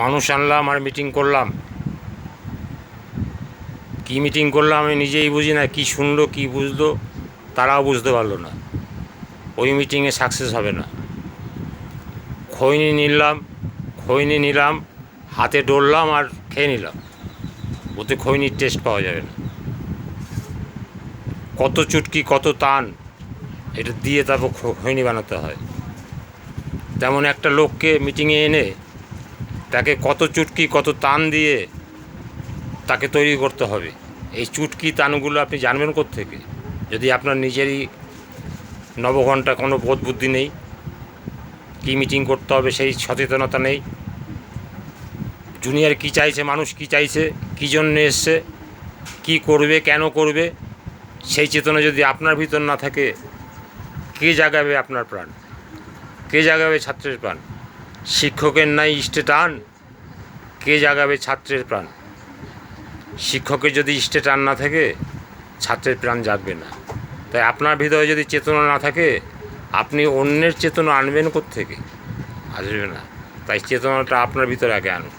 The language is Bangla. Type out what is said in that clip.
মানুষ আনলাম আর মিটিং করলাম। কী মিটিং করলাম আমি নিজেই বুঝি না, কী শুনলো কী বুঝলো তারাও বুঝতে পারলো না। ওই মিটিংয়ে সাকসেস হবে না। খৈনি নিলাম, হাতে ডললাম আর খেয়ে নিলাম, ওতে খৈনির টেস্ট পাওয়া যাবে না। কত চুটকি কত তান এটা দিয়ে তারপর খৈনি বানাতে হয়। তেমন একটা লোককে মিটিংয়ে এনে তাকে কত চুটকি কত তান দিয়ে তাকে তৈরি করতে হবে। এই চুটকি তানগুলো আপনি জানবেন কোত্থেকে, যদি আপনার নিজেরই নবঘণ্টা কোনো বোধ বুদ্ধি নেই, কী মিটিং করতে হবে সেই সচেতনতা নেই। জুনিয়র কী চাইছে, মানুষ কী চাইছে, কী জন্যে এসছে, কী করবে, কেন করবে, সেই চেতনা যদি আপনার ভিতর না থাকে, কে জাগাবে আপনার প্রাণ, কে জাগাবে ছাত্রের প্রাণ? শিক্ষকের নাই ইষ্টে টান, কে জাগাবে ছাত্রের প্রাণ? শিক্ষকের যদি ইষ্টে টান না থাকে, ছাত্রের প্রাণ জাগবে না। তাই আপনার ভিতরে যদি চেতনা না থাকে, আপনি অন্যের চেতনা আনবেন কোত্থেকে? আসবে না। তাই চেতনাটা আপনার ভিতরে আগে আনুন।